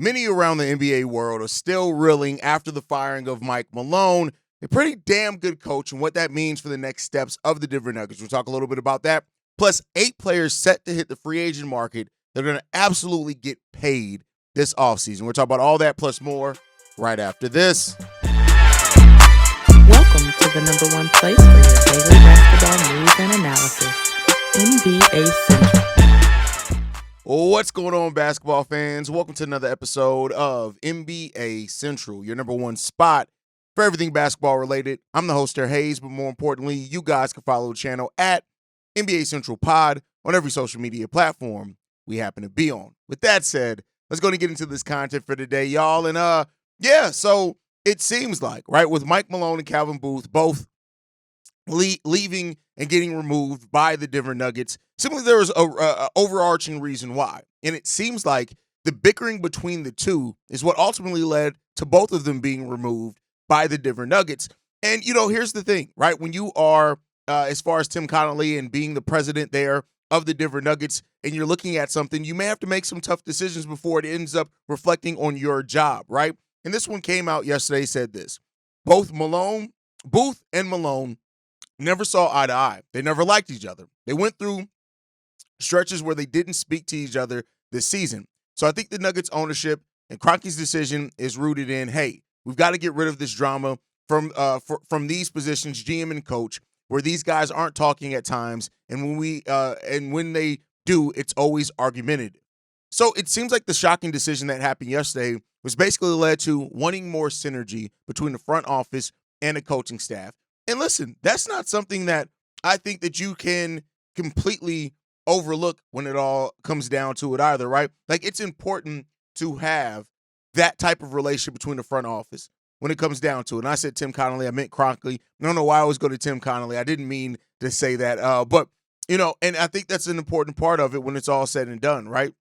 many around the NBA world are still reeling after the firing of Mike Malone, a pretty damn good coach, and what that means for the next steps of the Denver Nuggets. We'll talk a little bit about that. Plus, 8 players set to hit the free agent market that are going to absolutely get paid this offseason. We'll talk about all that plus more right after this. Welcome to the number one place for your daily basketball news and analysis, NBA Central. What's going on, basketball fans? Welcome to another episode of NBA Central, your number one spot for everything basketball related. I'm the host, Hayes, but more importantly, you guys can follow the channel at NBA Central Pod on every social media platform we happen to be on. With that said, let's go and get into this content for today, y'all. And so it seems like, right, with Mike Malone and Calvin Booth both leaving and getting removed by the Denver Nuggets, simply there was a overarching reason why. And it seems like the bickering between the two is what ultimately led to both of them being removed by the Denver Nuggets. And, here's the thing, right? When you are, as far as Tim Connolly and being the president there of the Denver Nuggets, and you're looking at something, you may have to make some tough decisions before it ends up reflecting on your job, right? And this one came out yesterday, said this. Booth and Malone never saw eye to eye. They never liked each other. They went through stretches where they didn't speak to each other this season. So I think the Nuggets ownership and Kroenke's decision is rooted in, hey, we've got to get rid of this drama from these positions, GM and coach, where these guys aren't talking at times, and when they do, it's always argumentative. So it seems like the shocking decision that happened yesterday was basically led to wanting more synergy between the front office and the coaching staff. And listen, that's not something that I think that you can completely overlook when it all comes down to it either, right? Like, it's important to have that type of relationship between the front office when it comes down to it. And I said Tim Connolly, I meant Kroenke. I don't know why I always go to Tim Connolly. I didn't mean to say that. But, and I think that's an important part of it when it's all said and done, right?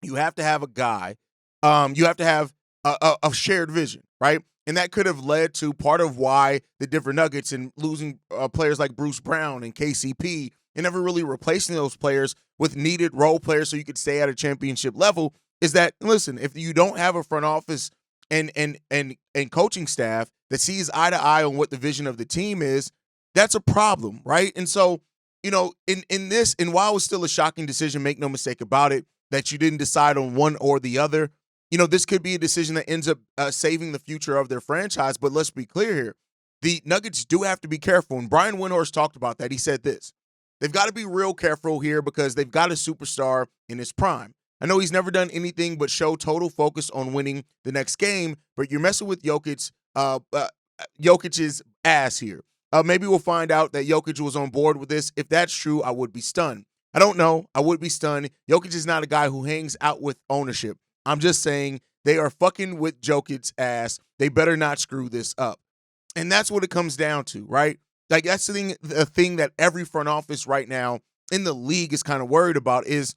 You have to have a guy. You have to have a shared vision, right? And that could have led to part of why the Denver Nuggets and losing players like Bruce Brown and KCP and never really replacing those players with needed role players so you could stay at a championship level is that, listen, if you don't have a front office and coaching staff that sees eye to eye on what the vision of the team is, that's a problem, right? And so, in this, and while it was still a shocking decision, make no mistake about it, that you didn't decide on one or the other, this could be a decision that ends up saving the future of their franchise. But let's be clear here. The Nuggets do have to be careful. And Brian Windhorst talked about that. He said this. They've got to be real careful here because they've got a superstar in his prime. I know he's never done anything but show total focus on winning the next game, but you're messing with Jokic's ass here. Maybe we'll find out that Jokic was on board with this. If that's true, I would be stunned. I don't know. I would be stunned. Jokic is not a guy who hangs out with ownership. I'm just saying they are fucking with Jokic's ass. They better not screw this up. And that's what it comes down to, right? Like, that's the thing that every front office right now in the league is kind of worried about is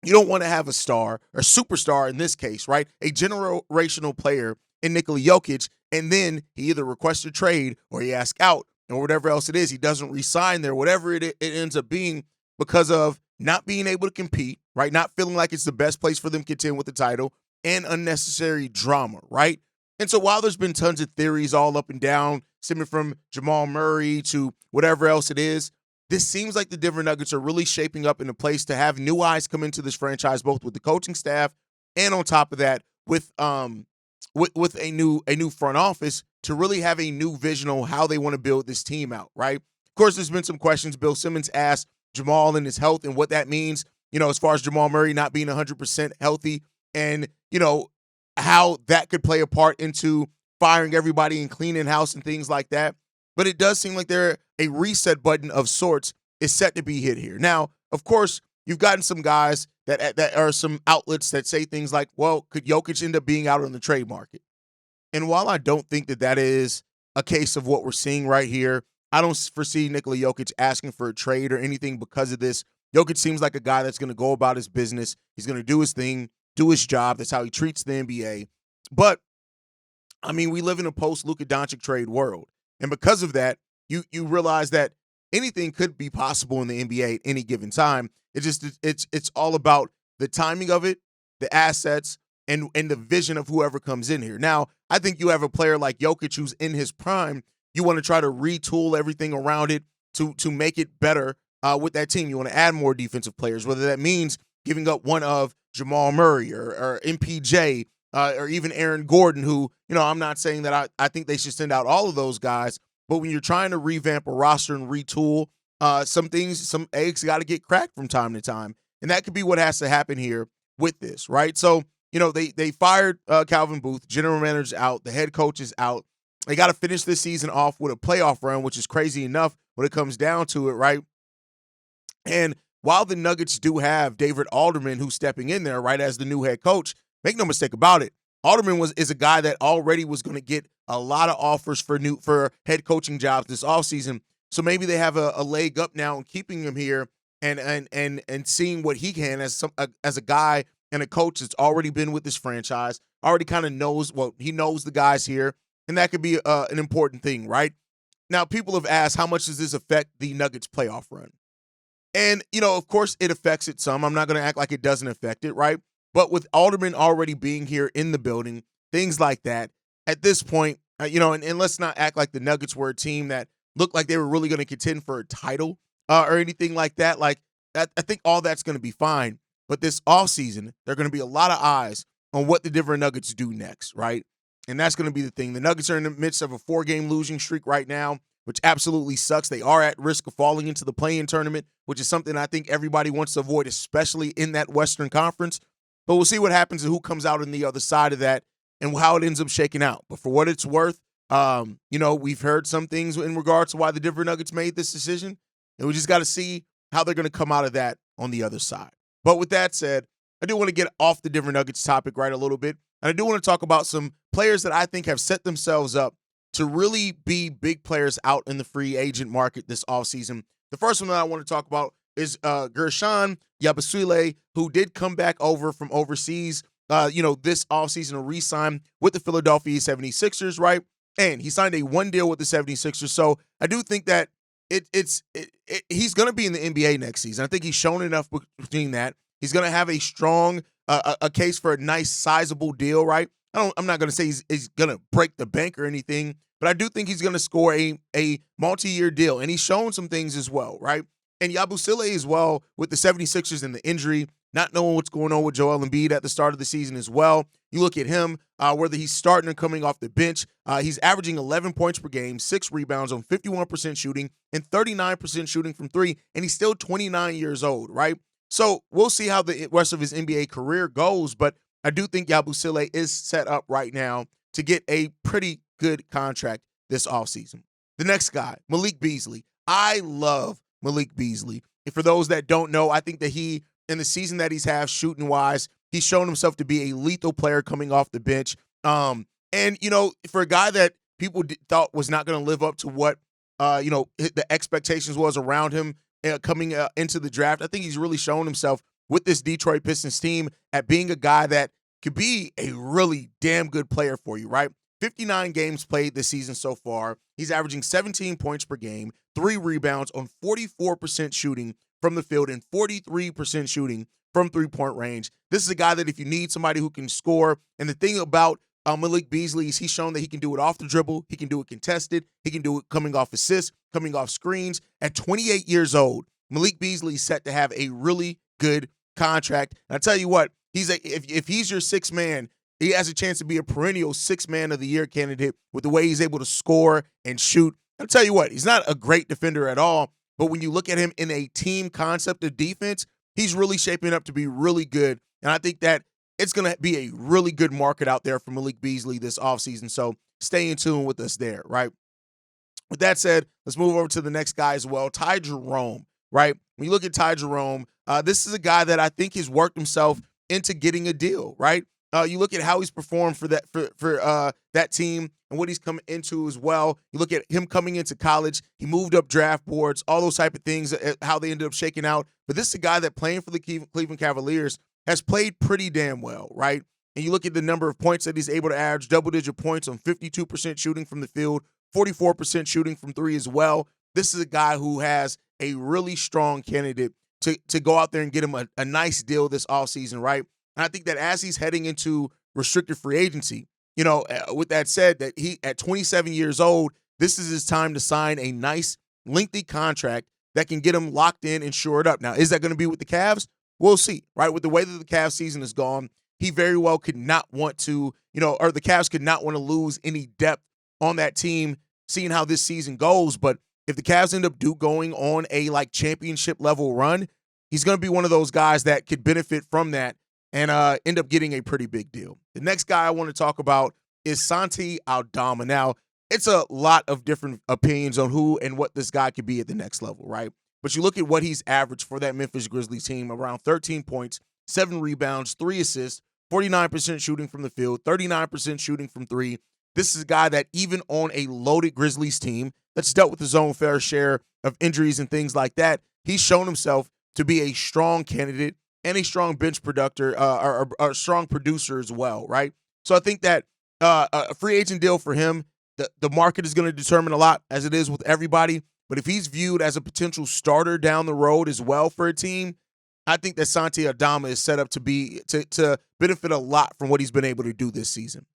you don't want to have a star or superstar in this case, right? A generational player in Nikola Jokic, and then he either requests a trade or he asks out or whatever else it is. He doesn't re-sign there, whatever it ends up being, because of not being able to compete, right? Not feeling like it's the best place for them to contend with the title, and unnecessary drama, right? And so while there's been tons of theories all up and down, stemming from Jamal Murray to whatever else it is, this seems like the Denver Nuggets are really shaping up in a place to have new eyes come into this franchise, both with the coaching staff and on top of that, with a new front office to really have a new vision on how they want to build this team out, right? Of course, there's been some questions. Bill Simmons asked Jamal and his health and what that means, as far as Jamal Murray not being 100% healthy and, how that could play a part into firing everybody and cleaning house and things like that. But it does seem like a reset button of sorts is set to be hit here. Now, of course, you've gotten some guys that are some outlets that say things like, well, could Jokic end up being out on the trade market? And while I don't think that is a case of what we're seeing right here, I don't foresee Nikola Jokic asking for a trade or anything because of this. Jokic seems like a guy that's going to go about his business. He's going to do his thing, do his job. That's how he treats the NBA. But, we live in a post-Luka Doncic trade world. And because of that, you realize that anything could be possible in the NBA at any given time. It's all about the timing of it, the assets, and the vision of whoever comes in here. Now, I think you have a player like Jokic who's in his prime. You want to try to retool everything around it to make it better with that team. You want to add more defensive players, whether that means giving up one of Jamal Murray or MPJ or even Aaron Gordon, who, I'm not saying that I think they should send out all of those guys, but when you're trying to revamp a roster and retool, some eggs got to get cracked from time to time. And that could be what has to happen here with this, right? So, they fired Calvin Booth, general manager's out, the head coach is out. They got to finish this season off with a playoff run, which is crazy enough when it comes down to it, right? And while the Nuggets do have David Alderman who's stepping in there, right, as the new head coach, make no mistake about it, Alderman is a guy that already was going to get a lot of offers for head coaching jobs this offseason. So maybe they have a leg up now in keeping him here and seeing what he can as a guy and a coach that's already been with this franchise, already kind of knows he knows the guys here, and that could be an important thing, right? Now, people have asked, how much does this affect the Nuggets playoff run? And, of course, it affects it some. I'm not going to act like it doesn't affect it, right? But with Alderman already being here in the building, things like that, at this point, and let's not act like the Nuggets were a team that looked like they were really going to contend for a title or anything like that. Like, I think all that's going to be fine. But this offseason, there are going to be a lot of eyes on what the Denver Nuggets do next, right? And that's going to be the thing. The Nuggets are in the midst of a 4-game losing streak right now, which absolutely sucks. They are at risk of falling into the play-in tournament, which is something I think everybody wants to avoid, especially in that Western Conference. But we'll see what happens and who comes out on the other side of that and how it ends up shaking out. But for what it's worth, we've heard some things in regards to why the Denver Nuggets made this decision, and we just got to see how they're going to come out of that on the other side. But with that said, I do want to get off the Denver Nuggets topic right a little bit, and I do want to talk about some players that I think have set themselves up to really be big players out in the free agent market this offseason. The first one that I want to talk about is Gershon Yabusele, who did come back over from overseas, this offseason to re-sign with the Philadelphia 76ers, right? And he signed a one deal with the 76ers. So I do think that he's going to be in the NBA next season. I think he's shown enough between that. He's going to have a strong a case for a nice, sizable deal, right? I'm not going to say he's going to break the bank or anything, but I do think he's going to score a multi-year deal. And he's shown some things as well, right? And Yabusele as well with the 76ers and the injury, not knowing what's going on with Joel Embiid at the start of the season as well. You look at him, whether he's starting or coming off the bench, he's averaging 11 points per game, 6 rebounds on 51% shooting and 39% shooting from three, and he's still 29 years old, right? So we'll see how the rest of his NBA career goes, but I do think Yabusele is set up right now to get a pretty good contract this offseason. The next guy, Malik Beasley. I love Malik Beasley. And for those that don't know, I think that he, in the season that he's had shooting-wise, he's shown himself to be a lethal player coming off the bench. And, for a guy that people thought was not going to live up to what, the expectations was around him coming into the draft, I think he's really shown himself with this Detroit Pistons team at being a guy that could be a really damn good player for you, right? 59 games played this season so far. He's averaging 17 points per game, 3 rebounds on 44% shooting from the field and 43% shooting from three-point range. This is a guy that if you need somebody who can score, and the thing about Malik Beasley is he's shown that he can do it off the dribble, he can do it contested, he can do it coming off assists, coming off screens. At 28 years old, Malik Beasley is set to have a really good contract. And I tell you what, if he's your sixth man, he has a chance to be a perennial sixth man of the year candidate with the way he's able to score and shoot. I'll tell you what, he's not a great defender at all, but when you look at him in a team concept of defense, he's really shaping up to be really good. And I think that it's going to be a really good market out there for Malik Beasley this offseason. So stay in tune with us there, right? With that said, let's move over to the next guy as well, Ty Jerome, right? When you look at Ty Jerome, this is a guy that I think has worked himself into getting a deal, right? You look at how he's performed for that team and what he's coming into as well. You look at him coming into college. He moved up draft boards, all those type of things, how they ended up shaking out. But this is a guy that playing for the Cleveland Cavaliers has played pretty damn well, right? And you look at the number of points that he's able to average, double-digit points on 52% shooting from the field, 44% shooting from three as well. This is a guy who has a really strong candidate to go out there and get him a nice deal this offseason, right? And I think that as he's heading into restricted free agency, with that said, that he at 27 years old, this is his time to sign a nice, lengthy contract that can get him locked in and shored up. Now, is that going to be with the Cavs? We'll see, right? With the way that the Cavs season is gone, he very well could not want to, or the Cavs could not want to lose any depth on that team, seeing how this season goes. But if the Cavs end up going on a championship level run, he's going to be one of those guys that could benefit from that and end up getting a pretty big deal. The next guy I want to talk about is Santi Aldama. Now, it's a lot of different opinions on who and what this guy could be at the next level, right? But you look at what he's averaged for that Memphis Grizzlies team, around 13 points, 7 rebounds, 3 assists, 49% shooting from the field, 39% shooting from three. This is a guy that even on a loaded Grizzlies team that's dealt with his own fair share of injuries and things like that, he's shown himself to be a strong candidate and a strong bench producer, or a strong producer as well, right? So I think that a free agent deal for him, the market is going to determine a lot, as it is with everybody. But if he's viewed as a potential starter down the road as well for a team, I think that Santi Aldama is set up to benefit a lot from what he's been able to do this season.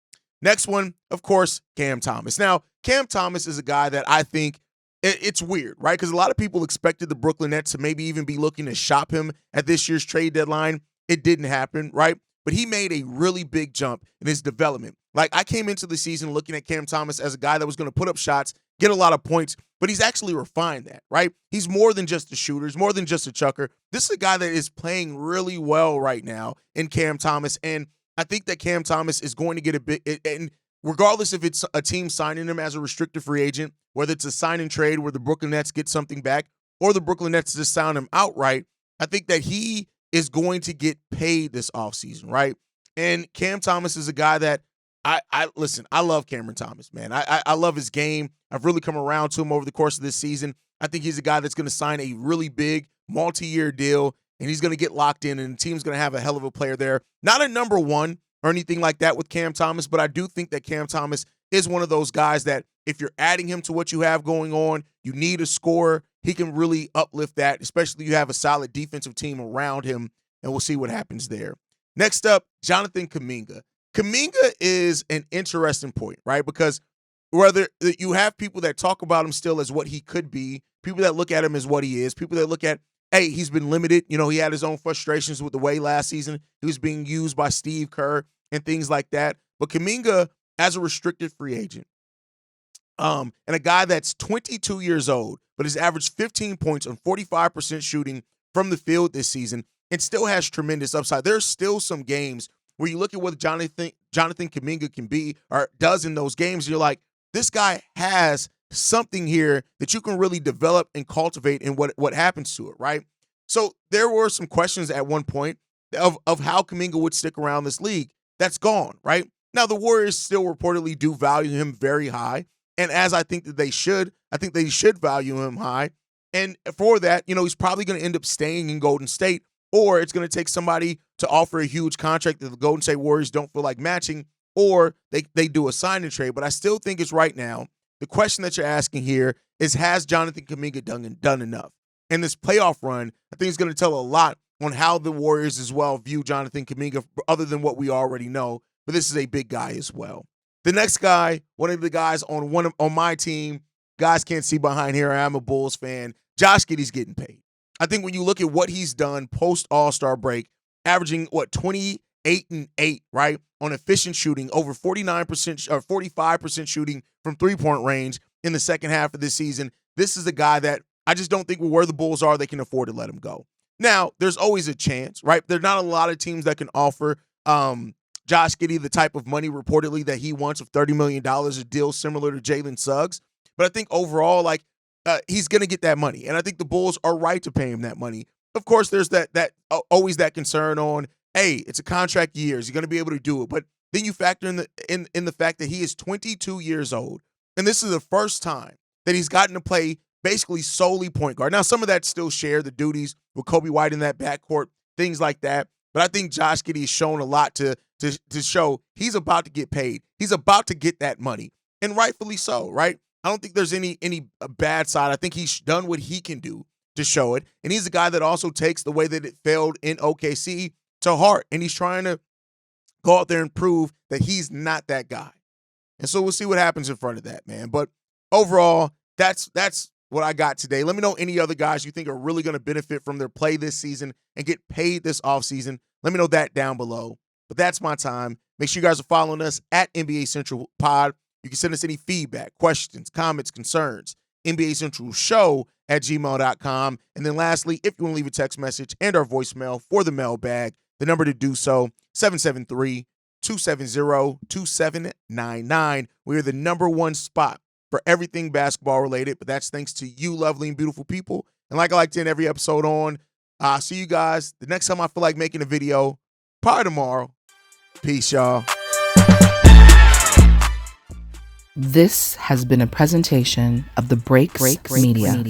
Next one, of course, Cam Thomas. Now, Cam Thomas is a guy that I think it's weird, right? Because a lot of people expected the Brooklyn Nets to maybe even be looking to shop him at this year's trade deadline. It didn't happen, right? But he made a really big jump in his development. I came into the season looking at Cam Thomas as a guy that was going to put up shots, get a lot of points, but he's actually refined that, right? He's more than just a shooter. He's more than just a chucker. This is a guy that is playing really well right now in Cam Thomas, and I think that Cam Thomas is going to get a bit, and regardless if it's a team signing him as a restricted free agent, whether it's a sign and trade where the Brooklyn Nets get something back, or the Brooklyn Nets just sign him outright, I think that he is going to get paid this offseason, right? And Cam Thomas is a guy that listen, I love Cameron Thomas, man. I love his game. I've really come around to him over the course of this season. I think he's a guy that's going to sign a really big multi-year deal, and he's going to get locked in, and the team's going to have a hell of a player there. Not a number one or anything like that with Cam Thomas, but I do think that Cam Thomas is one of those guys that if you're adding him to what you have going on, you need a scorer, he can really uplift that, especially if you have a solid defensive team around him, and we'll see what happens there. Next up, Jonathan Kuminga. Kuminga is an interesting point, right? Because whether you have people that talk about him still as what he could be, people that look at him as what he is, people that look at, hey, he's been limited. He had his own frustrations with the way last season he was being used by Steve Kerr and things like that. But Kuminga, as a restricted free agent, and a guy that's 22 years old, but has averaged 15 points on 45% shooting from the field this season and still has tremendous upside. There's still some games where you look at what Jonathan Kuminga can be or does in those games, you're like, this guy has something here that you can really develop and cultivate in what happens to it, right? So there were some questions at one point of how Kuminga would stick around this league. That's gone, right? Now, the Warriors still reportedly do value him very high, and as I think that they should, I think they should value him high. And for that, he's probably going to end up staying in Golden State, or it's going to take somebody to offer a huge contract that the Golden State Warriors don't feel like matching, or they do a sign and trade. But I still think it's right now. The question that you're asking here is, has Jonathan Kuminga done enough? And this playoff run, I think, is going to tell a lot on how the Warriors as well view Jonathan Kuminga, other than what we already know. But this is a big guy as well. The next guy, one of the guys on my team, guys can't see behind here, I'm a Bulls fan. Josh Giddey's getting paid. I think when you look at what he's done post All-Star break, averaging 28-8, right, on efficient shooting, over 49% or 45% shooting from three-point range in the second half of this season. This is a guy that I just don't think where the Bulls are, they can afford to let him go. Now, there's always a chance, right? There's not a lot of teams that can offer Josh Giddey the type of money reportedly that he wants of $30 million, a deal similar to Jalen Suggs. But I think overall, he's going to get that money. And I think the Bulls are right to pay him that money. Of course, there's always that concern on, hey, it's a contract year. Is he going to be able to do it? But then you factor in the fact that he is 22 years old. And this is the first time that he's gotten to play basically solely point guard. Now, some of that still share the duties with Kobe White in that backcourt, things like that. But I think Josh Giddey has shown a lot to show he's about to get paid. He's about to get that money, and rightfully so, right? I don't think there's any bad side. I think he's done what he can do to show it, and he's a guy that also takes the way that it failed in OKC to heart, and he's trying to go out there and prove that he's not that guy. And so we'll see what happens in front of that, man. But overall, that's what I got today. Let me know any other guys you think are really going to benefit from their play this season and get paid this offseason. Let me know that down below. But that's my time. Make sure you guys are following us at NBA Central Pod. You can send us any feedback, questions, comments, concerns, NBA Central Show at gmail.com. And then lastly, if you want to leave a text message and our voicemail for the mailbag, the number to do so, 773-270-2799. We are the number one spot for everything basketball related, but that's thanks to you lovely and beautiful people. And like I like to end every episode on, see you guys the next time I feel like making a video, probably tomorrow. Peace, y'all. This has been a presentation of the Breaks Media.